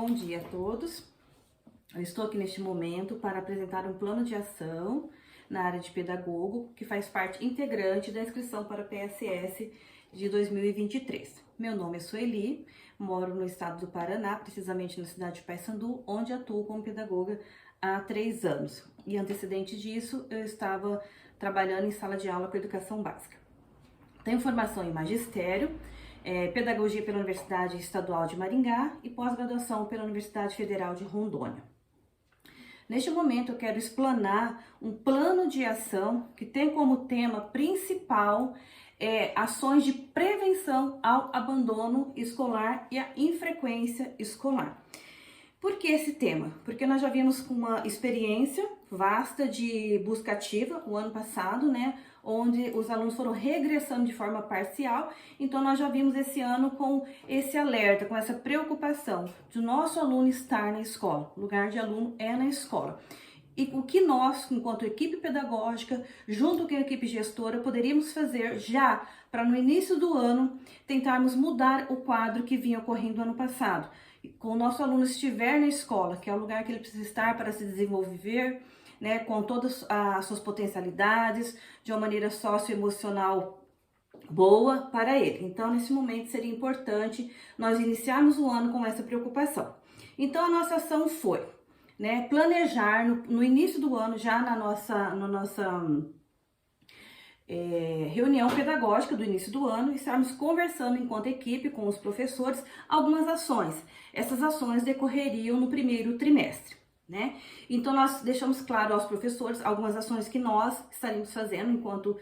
Bom dia a todos. Eu estou aqui neste momento para apresentar um plano de ação na área de pedagogo, que faz parte integrante da inscrição para o PSS de 2023. Meu nome é Sueli, moro no estado do Paraná, precisamente na cidade de Paysandu, onde atuo como pedagoga há 3 anos. E antecedente disso, eu estava trabalhando em sala de aula com educação básica. Tenho formação em magistério, pedagogia pela Universidade Estadual de Maringá e pós-graduação pela Universidade Federal de Rondônia. Neste momento eu quero explanar um plano de ação que tem como tema principal ações de prevenção ao abandono escolar e à infrequência escolar. Por que esse tema? Porque nós já vimos uma experiência vasta de busca ativa o ano passado, onde os alunos foram regressando de forma parcial. Então nós já vimos esse ano com esse alerta, com essa preocupação de o nosso aluno estar na escola. O lugar de aluno é na escola. E o que nós, enquanto equipe pedagógica, junto com a equipe gestora, poderíamos fazer já para no início do ano tentarmos mudar o quadro que vinha ocorrendo ano passado. Com o nosso aluno estiver na escola, que é o lugar que ele precisa estar para se desenvolver, com todas as suas potencialidades, de uma maneira socioemocional boa para ele. Então, nesse momento, seria importante nós iniciarmos o ano com essa preocupação. Então, a nossa ação foi planejar no início do ano, já na nossa reunião pedagógica do início do ano, estarmos conversando enquanto equipe com os professores algumas ações. Essas ações decorreriam no primeiro trimestre, Então nós deixamos claro aos professores algumas ações que nós estaríamos fazendo enquanto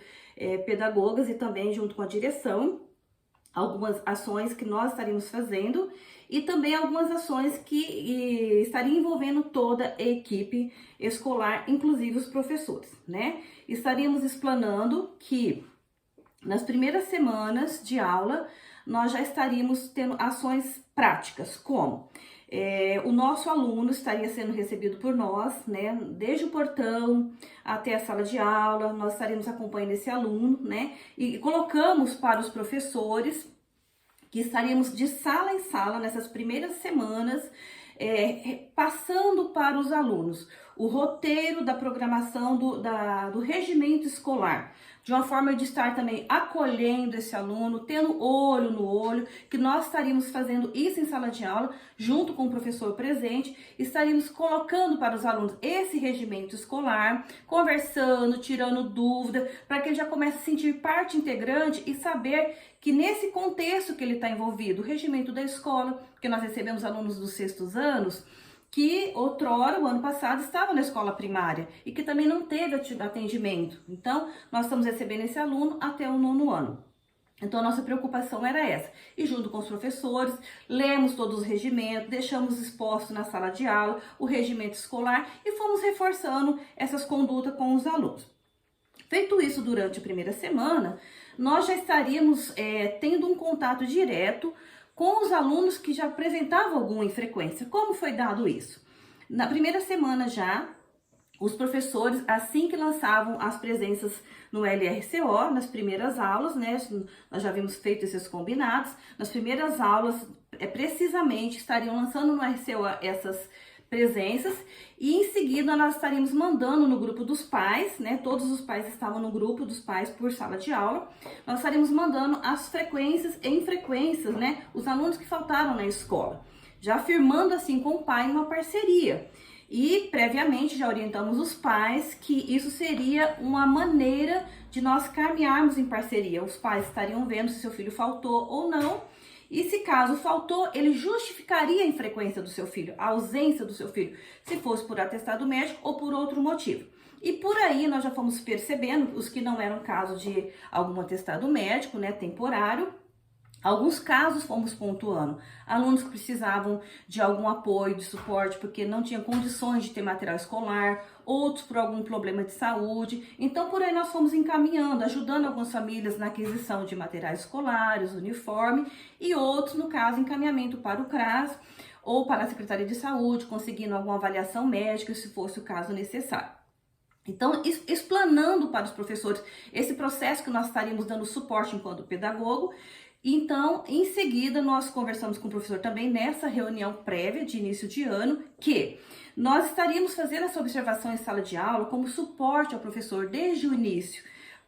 pedagogas e também junto com a direção, algumas ações que nós estaríamos fazendo e também algumas ações que estariam envolvendo toda a equipe escolar, inclusive os professores, Estaríamos explanando que nas primeiras semanas de aula nós já estaríamos tendo ações práticas, como o nosso aluno estaria sendo recebido por nós, desde o portão até a sala de aula, nós estaríamos acompanhando esse aluno, e colocamos para os professores que estaríamos de sala em sala nessas primeiras semanas, passando para os alunos o roteiro da programação do regimento escolar, de uma forma de estar também acolhendo esse aluno, tendo olho no olho, que nós estaríamos fazendo isso em sala de aula, junto com o professor presente, estaríamos colocando para os alunos esse regimento escolar, conversando, tirando dúvida, para que ele já comece a sentir parte integrante e saber que nesse contexto que ele está envolvido, o regimento da escola, porque nós recebemos alunos dos 6º anos, que outrora, o ano passado, estava na escola primária e que também não teve atendimento. Então, nós estamos recebendo esse aluno até o 9º ano. Então, a nossa preocupação era essa. E junto com os professores, lemos todos os regimentos, deixamos exposto na sala de aula o regimento escolar e fomos reforçando essas condutas com os alunos. Feito isso durante a primeira semana, nós já estaríamos tendo um contato direto com os alunos que já apresentavam alguma infrequência. Como foi dado isso? Na primeira semana já, os professores, assim que lançavam as presenças no LRCO, nas primeiras aulas, nós já havíamos feito esses combinados, nas primeiras aulas, precisamente, estariam lançando no RCO essas presenças e em seguida nós estaríamos mandando no grupo dos pais, todos os pais estavam no grupo dos pais por sala de aula, nós estaríamos mandando as frequências e infrequências, os alunos que faltaram na escola, já firmando assim com o pai uma parceria. E previamente já orientamos os pais que isso seria uma maneira de nós caminharmos em parceria. Os pais estariam vendo se seu filho faltou ou não. E se caso faltou, ele justificaria a infrequência do seu filho, a ausência do seu filho, se fosse por atestado médico ou por outro motivo. E por aí nós já fomos percebendo, os que não eram caso de algum atestado médico, temporário, alguns casos fomos pontuando, alunos que precisavam de algum apoio, de suporte, porque não tinham condições de ter material escolar, outros por algum problema de saúde. Então, por aí nós fomos encaminhando, ajudando algumas famílias na aquisição de materiais escolares, uniforme, e outros, no caso, encaminhamento para o CRAS ou para a Secretaria de Saúde, conseguindo alguma avaliação médica, se fosse o caso necessário. Então, explanando para os professores esse processo que nós estaríamos dando suporte enquanto pedagogo. Então, em seguida, nós conversamos com o professor também nessa reunião prévia de início de ano, que nós estaríamos fazendo essa observação em sala de aula como suporte ao professor desde o início,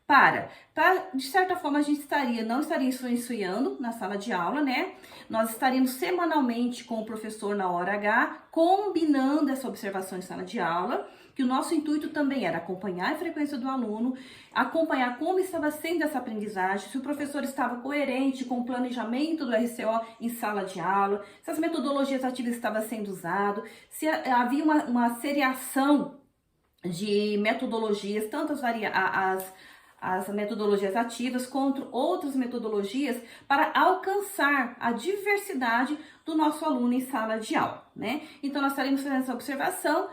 para de certa forma, a gente não estaria influenciando na sala de aula, né? Nós estaríamos semanalmente com o professor na hora H, combinando essa observação em sala de aula, que o nosso intuito também era acompanhar a frequência do aluno, acompanhar como estava sendo essa aprendizagem, se o professor estava coerente com o planejamento do RCO em sala de aula, se as metodologias ativas estavam sendo usadas, se havia uma seriação de metodologias, tanto as metodologias ativas contra outras metodologias para alcançar a diversidade do nosso aluno em sala de aula, né? Então, nós estaremos fazendo essa observação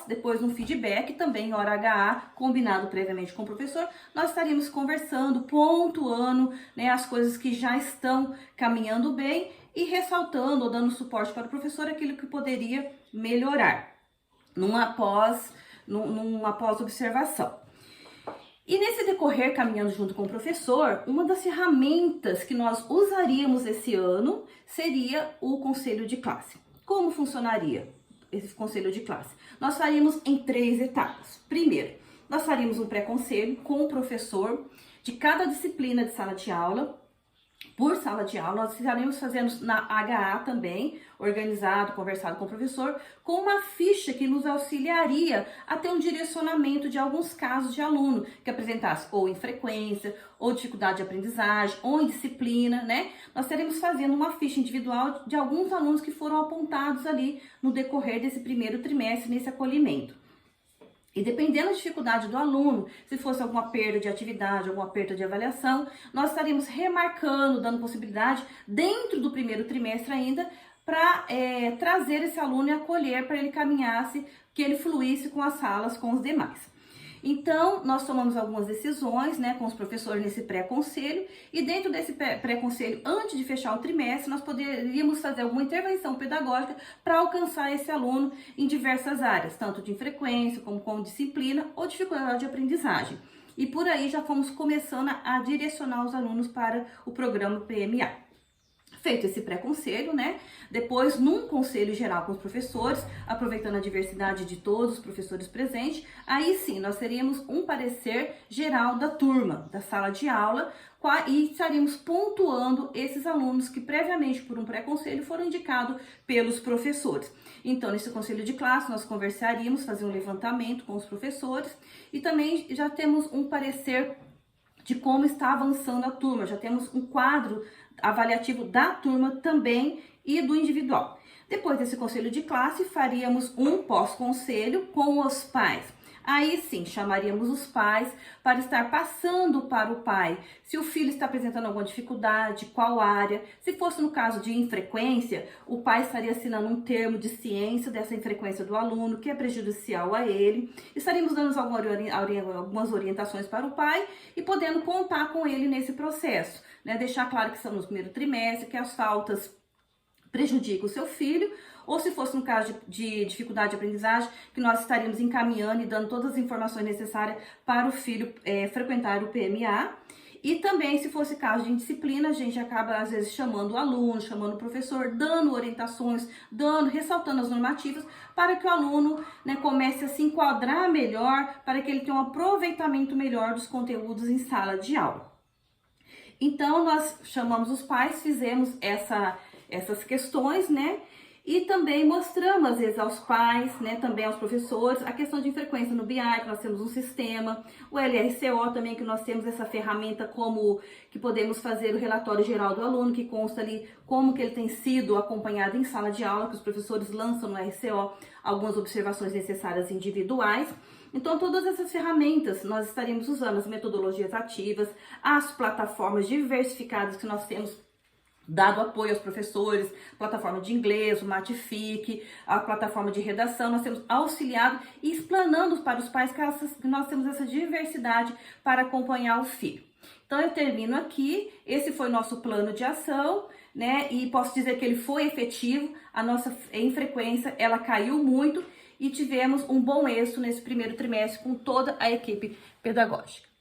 depois no feedback, também hora HA, combinado previamente com o professor, nós estaríamos conversando, pontuando, né, as coisas que já estão caminhando bem e ressaltando ou dando suporte para o professor aquilo que poderia melhorar numa pós-observação. E nesse decorrer, caminhando junto com o professor, uma das ferramentas que nós usaríamos esse ano seria o conselho de classe. Como funcionaria esse conselho de classe? Nós faríamos em 3 etapas. Primeiro, nós faríamos um pré-conselho com o professor de cada disciplina de sala de aula. Por sala de aula, nós estaremos fazendo na HA também, organizado, conversado com o professor, com uma ficha que nos auxiliaria a ter um direcionamento de alguns casos de aluno que apresentasse ou infrequência, ou dificuldade de aprendizagem, ou indisciplina, né? Nós estaremos fazendo uma ficha individual de alguns alunos que foram apontados ali no decorrer desse primeiro trimestre, nesse acolhimento. E dependendo da dificuldade do aluno, se fosse alguma perda de atividade, alguma perda de avaliação, nós estaríamos remarcando, dando possibilidade dentro do primeiro trimestre ainda, para trazer esse aluno e acolher, para ele caminhasse, que ele fluísse com as salas com os demais. Então, nós tomamos algumas decisões, né, com os professores nesse pré-conselho, e dentro desse pré-conselho, antes de fechar o trimestre, nós poderíamos fazer alguma intervenção pedagógica para alcançar esse aluno em diversas áreas, tanto de infrequência, como com disciplina ou dificuldade de aprendizagem. E por aí já fomos começando a direcionar os alunos para o programa PMA. Feito esse pré-conselho, né? Depois, num conselho geral com os professores, aproveitando a diversidade de todos os professores presentes, aí sim, nós teríamos um parecer geral da turma, da sala de aula, e estaríamos pontuando esses alunos que previamente, por um pré-conselho, foram indicados pelos professores. Então, nesse conselho de classe, nós conversaríamos, fazer um levantamento com os professores, e também já temos um parecer de como está avançando a turma, já temos um quadro avaliativo da turma também e do individual. Depois desse conselho de classe, faríamos um pós-conselho com os pais. Aí sim, chamaríamos os pais para estar passando para o pai se o filho está apresentando alguma dificuldade, qual área. Se fosse no caso de infrequência, o pai estaria assinando um termo de ciência dessa infrequência do aluno, que é prejudicial a ele. Estaríamos dando algumas orientações para o pai e podendo contar com ele nesse processo, né? Deixar claro que estamos no primeiro trimestre, que as faltas prejudicam o seu filho, ou se fosse no caso de dificuldade de aprendizagem, que nós estaríamos encaminhando e dando todas as informações necessárias para o filho frequentar o PMA. E também, se fosse caso de indisciplina, a gente acaba, às vezes, chamando o aluno, chamando o professor, dando orientações, ressaltando as normativas, para que o aluno, né, comece a se enquadrar melhor, para que ele tenha um aproveitamento melhor dos conteúdos em sala de aula. Então, nós chamamos os pais, fizemos essas questões, né? E também mostramos, às vezes, aos pais, né, também aos professores, a questão de infrequência no BI, que nós temos um sistema, o LRCO também, que nós temos essa ferramenta que podemos fazer o relatório geral do aluno, que consta ali como que ele tem sido acompanhado em sala de aula, que os professores lançam no RCO algumas observações necessárias individuais. Então, todas essas ferramentas nós estaríamos usando, as metodologias ativas, as plataformas diversificadas que nós temos dado apoio aos professores, plataforma de inglês, o Matific, a plataforma de redação, nós temos auxiliado e explanando para os pais que nós temos essa diversidade para acompanhar o filho. Então, eu termino aqui, esse foi o nosso plano de ação, né, e posso dizer que ele foi efetivo, a nossa infrequência, ela caiu muito, e tivemos um bom êxito nesse primeiro trimestre com toda a equipe pedagógica.